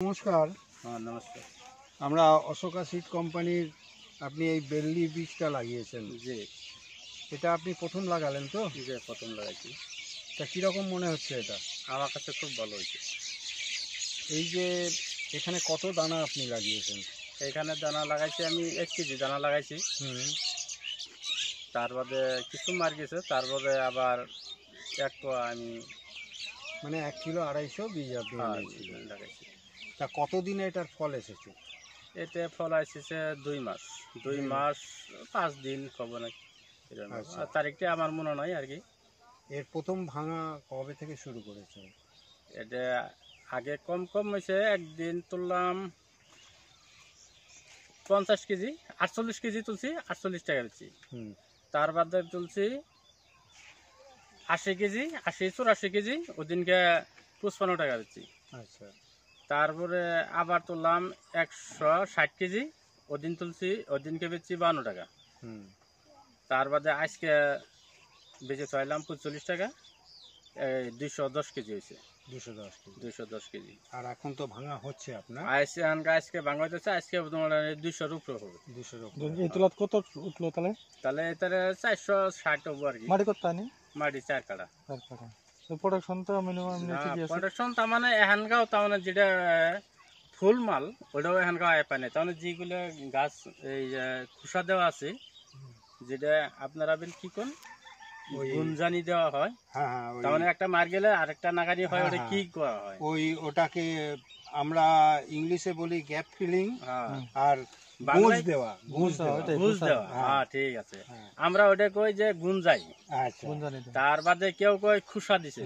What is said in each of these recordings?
নমস্কার। নমস্কার। আমরা অশোকা সিড কোম্পানির আপনি এই বেল্লি বীজটা লাগিয়েছেন, জি, এটা আপনি প্রথম লাগালেন তো? জি, প্রথম লাগাইছি। তা কীরকম মনে হচ্ছে এটা? আমার কাছে খুব ভালো হয়েছে। এই যে এখানে কত দানা আপনি লাগিয়েছেন? এখানে দানা লাগাইছি আমি 1 কেজি দানা লাগাইছি। তার বাদে কিছু মার গেছে, তার বাদে আবার 1 পোয়া আমি মানে 1 কিলো 250 বীজ আপনি এনেছিলেন। লাগাইছি। তা কতদিনে এটার ফল এসেছে? এতে ফল আসছে 2 মাস। 2 মাস 5 দিন হবে নাকি এরকম। আচ্ছা। আর তারিখটা আমার মনে নাই আর কি। এর প্রথম ভাঙা কবে থেকে শুরু করেছেন? এটা আগে কম হয়েছে, একদিন তুললাম 50 কেজি, 48 কেজি তুলছি, 48 টাকা বেচছি। তার বাদে তুলছি 80 কেজি, 84 কেজি, ওদিনকে 55 টাকা বেচছি। আচ্ছা। তারপরে আবার তুললাম 160 কেজি, ওদিন তুলছি, ওদিনকে বেচছি 52 টাকা। তার বাদে আজকে বেচে চাইলাম 45 টাকা, 210 কেজি হয়েছে। 210 কেজি। আর এখন তো ভাঙা হচ্ছে আপনার? আজকে ভাঙা হইতেছে, আজকে তোমার 200-র উপরে হবে। 200 এই তুলা কত উঠলো তাহলে? তাহলে এটারে 460 হবে আর কি। মাটি কত আনি? মাটি 4 কাটা। তো প্রোডাকশন তো মিনিমাম ঠিকই আছে। প্রোডাকশন তার মানে এখানকাও তার মানে যেটা ফুল মাল ওটাও এখানকাও আয় পায় না। তার মানে যেগুলো গাছ এই খোসা দেওয়া আছে, যেটা আপনারা কি কোন গুঞ্জানি দেওয়া হয়, তার মানে একটা মার গেলে আরেকটা নাগানি হয়, ওটা কি করা হয়? ওটাকে আমরা ইংলিশে বলি গ্যাপ ফিলিং, আর বাংলায় গুঁজ দেওয়া। হ্যাঁ, ঠিক আছে। আমরা ওটা কই যে গুঞ্জাই। আচ্ছা। তার বাদে কেউ কই খুসা দিছে।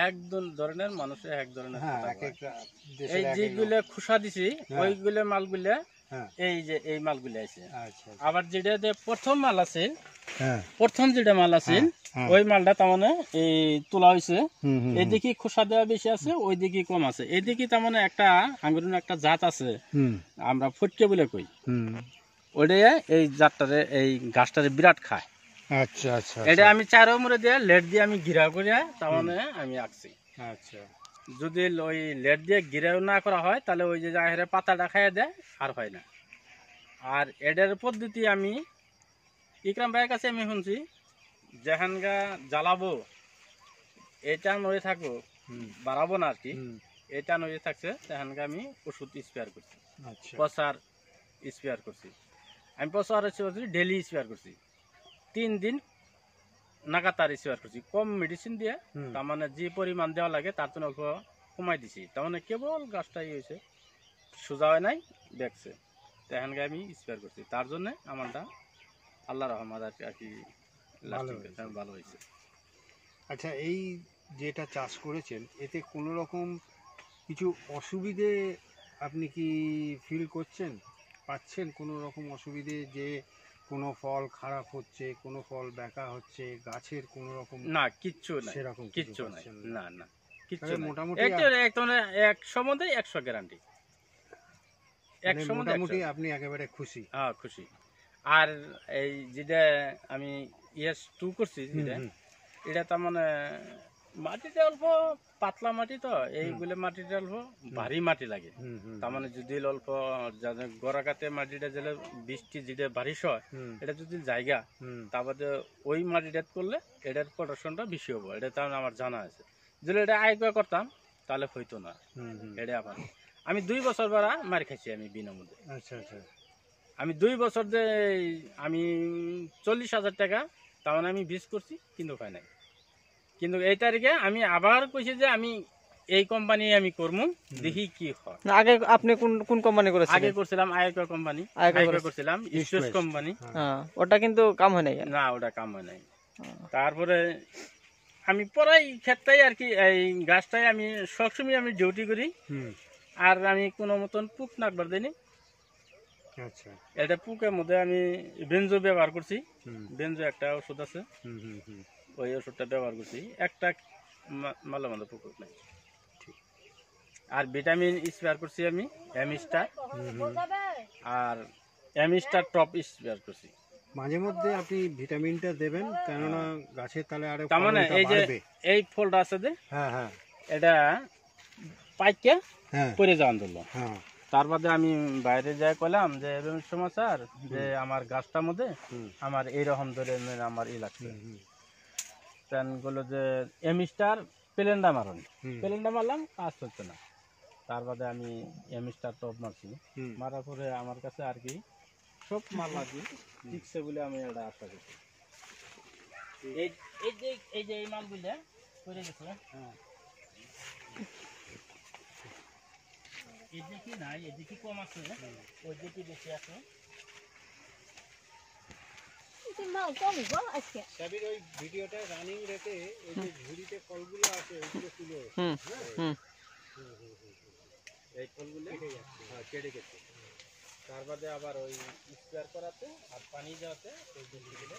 এক ধরনের মানুষের এক ধরনের এই যেগুলো খুসা দিছি ওইগুলো মালগুলো এই যে এই মালগুলো আছে। আবার যেটা প্রথম মাল আছে, প্রথম যেটা মাল আছে ওই মালটা তার মানে এই তোলা হয়েছে, এইদিকে খোসা দেওয়া বেশি আছে, ওই দিকে কম আছে। এইদিকে তার মানে একটা আঙ্গুরের একটা জাত আছে, আমরা ফটকে বলে কই, ওইটা এই জাতটারে এই গাছটারে বিরাট খায়। আচ্ছা আচ্ছা। এটা আমি 4 মুড়ে দিয়ে লেট দিয়ে আমি ঘিরা করে তার মানে আমি আঁকছি। আচ্ছা। যদি ওই লেট দিয়ে ঘিরাও না করা হয় তাহলে ওই যে জাহেরে পাতাটা খাইয়ে দেয়, আর হয় না। আর এটার পদ্ধতি আমি ইকরাম ভাইয়ের কাছে আমি শুনছি, যেখানগা জ্বালাবো এটা নড়ে থাকবো, বাড়াবো না আর কি, এটা নড়ে থাকছে সেখানকে আমি ওষুধ স্প্রেয়ার করছি, পচার স্প্রেয়ার করছি। আমি পচার ডেলি স্প্রেয়ার করছি, 3 দিন নাগাতার স্প্রেয়ার করছি, কম মেডিসিন দিয়ে। তার মানে যে পরিমাণ দেওয়া লাগে তার জন্য কমাই দিছি। তার মানে কেবল গাছটাই হয়েছে, সোজা হয় নাই, দেখছে, তেহানকে আমি স্প্রেয়ার করছি। তার জন্য আমারটা আল্লাহ রহমত আর কি ভালো হয়েছে। আচ্ছা, এই যেটা চাষ করেছেন এতে কোনো রকম কিছু অসুবিধে আপনি কি ফিল করছেন, পাচ্ছেন কোনো রকম অসুবিধে, যে কোনো ফল খারাপ হচ্ছে, কোনো ফল বেঁকা হচ্ছে, গাছের কোনো রকম? না, কিচ্ছু নাই, সেরকম কিচ্ছু নাই, না কিচ্ছু নাই। মোটামুটি 100 গ্যারান্টি, 100 মোটামুটি আপনি একেবারে খুশি? হ্যাঁ, খুশি। আর এই যেটা আমি ES2 করছি, এটা তার মানে মাটিতে অল্প পাতলা মাটি, তো এইগুলো মাটিতে অল্প ভারী মাটি লাগে। তার মানে যদি অল্প গড়াকাতে মাটিটা যেটা বৃষ্টি যেটা বারিশ হয়, এটা যদি জায়গা, তারপরে ওই মাটিটা করলে এটার প্রোডাকশনটা বেশি হবো, এটা তার আমার জানা আছে। যদি এটা আয় করতাম তাহলে হইতো না। এটা আবার আমি 2 বছর বেড়া মার খাইছি আমি বিনামূল্যে। আচ্ছা আচ্ছা। আমি 2 বছর যে আমি 40,000 টাকা তার মানে আমি বীজ করছি, কিন্তু পাই নাই। কিন্তু এই তারিখে আমি আবার কইছি যে আমি এই কোম্পানি আমি করবো, দেখি কি হয়। আগে আপনি কোন কোম্পানি করেছেন? আগে করছিলাম আয়কর কোম্পানি, আয়কর করছিলাম ইস্টোস কোম্পানি। ওটা কিন্তু কাম হয় নাই না, ওটা কাম হয় নাই। তারপরে আমি পড়াই ক্ষেত্রেই আর কি এই গাছটাই আমি সবসময় আমি ডিউটি করি, আর আমি কোনো মতন পোক নাকবার দিইনি। আচ্ছা। এটা পোকের মধ্যে আমি বেঞ্জো ব্যবহার করছি, বেঞ্জো একটা ওষুধ আছে, ওই ওষুধটা ব্যবহার করছি, একটা ভালো মন্দ পোক নাই। আর ভিটামিন স্প্রেয়ার করছি আমি এমিস্টার, আর এমিস্টার টপ স্প্রেয়ার করছি। মাঝে মধ্যে আপনি ভিটামিনটা দেবেন, কেননা গাছের তালে আরো তার মানে এই যে এই ফলটা আছে যে, এটা পাইকে হ্যাঁ পরে যাওয়ান দিল। হ্যাঁ তার বাদে আমি বাইরে যাই কইলাম যে এরকম সমাচার যে আমার গাছটার মধ্যে হুম আমার এইরকম ধরনের আমার লাগছে। হুম প্যান গুলো যে এমিস্টার প্লেনটা মারুন, হুম প্লেনটা মারলাম কাজ হচ্ছে না। তার বাদে আমি এমিস্টার টপ মারছি, হুম মারার পরে আমার কাছে আর কি সব মাল আর কি ঠিকছে বলে আমি এটা আশা করছি। এই এই যে এই মালগুলো করে গেছে, হ্যাঁ এই যে কি নাই, এই যে কি কম আছে, ওই যে কি বেশি আছে। সাবির ওই ভিডিওটা রানিং রেখে এই যে ঝুড়িতে ফলগুলো আছে ওইগুলো তুলে হুম হুম এই ফলগুলো কেটে যাচ্ছে হ্যাঁ কেটে গেছে। তার বাদে আবার ওই স্প্রে করাতে আর পানি দেওয়াতে ওই জিনিসগুলো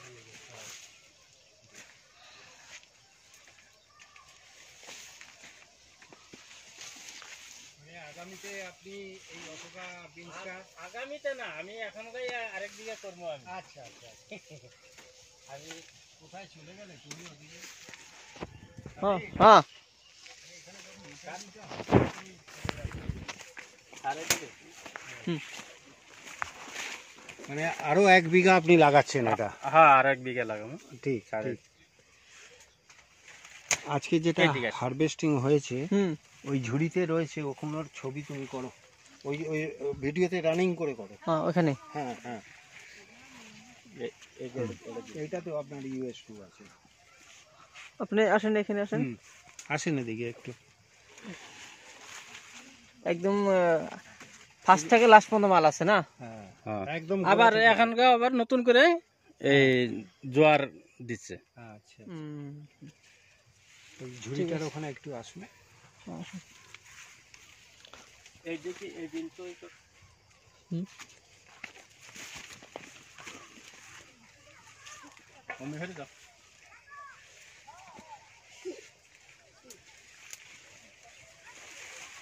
মানে আগামীতে আপনি এই অশোকা বিনসটা আগামীতে না, আমি এখন আরেক দিকে করবো আমি। আচ্ছা আচ্ছা আমি কোথায় চলে গেলে তুমি ওদিকে হ্যাঁ হ্যাঁ আরেক দিকে মানে আরো 1 বিঘা আপনি লাগাচ্ছেন এটা হ্যাঁ আরেক বিঘা লাগাবো। ঠিক সাড়ে ঠিক আজকে যেটা এই দিকে আছে। হারভেস্টিং হয়েছে হুম ওই ঝুড়িতে রয়েছে ওখানের ছবি তুমি করো, ওই ওই ভিডিওতে রানিং করে করো। হ্যাঁ ওখানে হ্যাঁ হ্যাঁ এই যে এইটাতেও আপনার ইউএস 2 আছে। আপনি আসেন, এখানে আসেন। হুম আসেন এদিকে একটু। একদম ফার্স্ট থেকে লাস্ট পর্যন্ত মাল আছে না? হ্যাঁ হ্যাঁ একদম আবার এখানকার আবার নতুন করে এই জোয়ার দিচ্ছে। আচ্ছা হুম ওই ঝুড়িটার ওখানে একটু আসুন। এই যে কি এই দিন তো হুম কমে হয়ে যাও।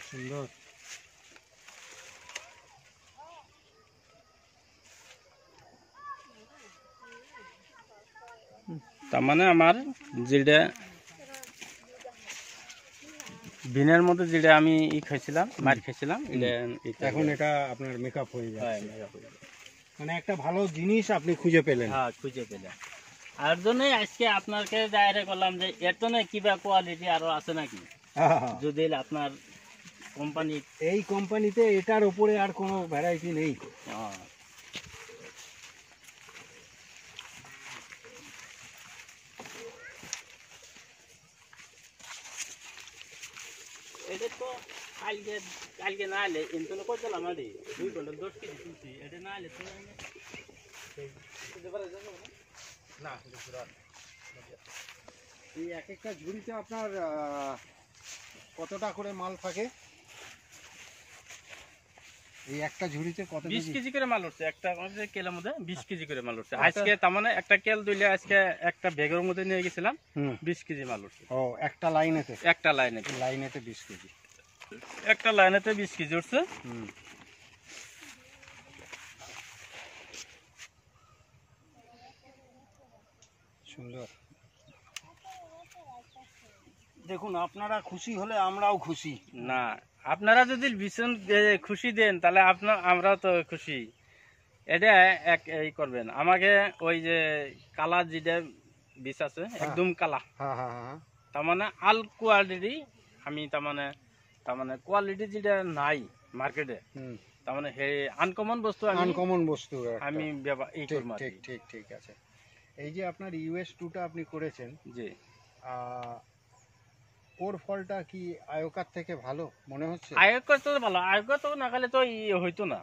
সুন্দর তার মানে আমার যেটা বিনের মধ্যে যেটা আমি খাইছিলাম মার খাইছিলাম এখন এটা আপনার মেকআপ হয়ে হ্যাঁ, যাচ্ছে। মানে একটা ভালো জিনিস আপনি খুঁজে পেলেন। হ্যাঁ খুঁজে পেলাম। আর জন্যই আজকে আপনাকে জায়গা করলাম যে এর তো কিবা কোয়ালিটি আরো আছে নাকি, যদি আপনার কোম্পানি। এই কোম্পানিতে এটার উপরে আর কোনো ভ্যারাইটি নেই। এটা তো কালকে কালকে না এলে ইনতলে কই দিলাম আরে 2 কুইন্টাল 10 কেজি তুলছি, এটা না এলে তো না এই এক একটা ঝুড়িতে আপনার কতটা করে মাল থাকে? এই একটা ঝুড়িতে কত 20 কেজি করে মাল উঠছে একটা কেলের মধ্যে, 20 কেজি করে মাল উঠছে আজকে। তার মানে একটা কেল দিলে আজকে একটা ব্যাগের মধ্যে নিয়ে গেছিলাম, 20 কেজি মাল উঠছে। ও একটা লাইনেতে? একটা লাইনেতে লাইনেতে 20 কেজি। একটা লাইনেতে 20 কেজি উঠছে। সুন্দর। দেখুন আপনারা খুশি হলে আমরাও খুশি। না আপনারা যদি ভীষণ খুশি দেন তাহলে আমরাও তো খুশি। এটা এই করবেন আমাকে ওই যে কালা যেটা বীজ আছে একদম কালা, হ্যাঁ হ্যাঁ হ্যাঁ তার মানে আল কোয়ালিটি আমি তার মানে কোয়ালিটি যেটা নাই মার্কেটে, তার মানে হে আনকমন বস্তু, আনকমন বস্তু আমি এই করব। ঠিক ঠিক ঠিক আছে। এই যে আপনার ইউএস 2টা আপনি করেছেন, জি ওর ফলটা কি আয়োকার থেকে ভালো মনে হচ্ছে? আয়কর তো ভালো, আয়কর তো না গেলে তো হইতো না,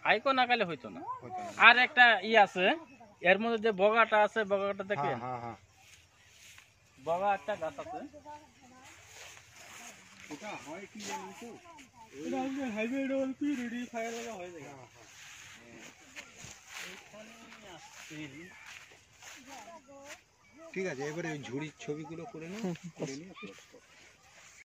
আয়কর না গেলে হইতো না। আর একটা আছে এর মধ্যে যে বগাটা আছে, বগাটা দেখেন, হ্যাঁ হ্যাঁ বগা একটা গাছ আছে। ওটা হয় কি জানেন তো, এটা আমাদের হাইব্রিড কি রেডি ফায়ার লাগা হয়ে যায়। ঠিক আছে, এবারে ওই ঝুড়ির ছবিগুলো করে নিয়ে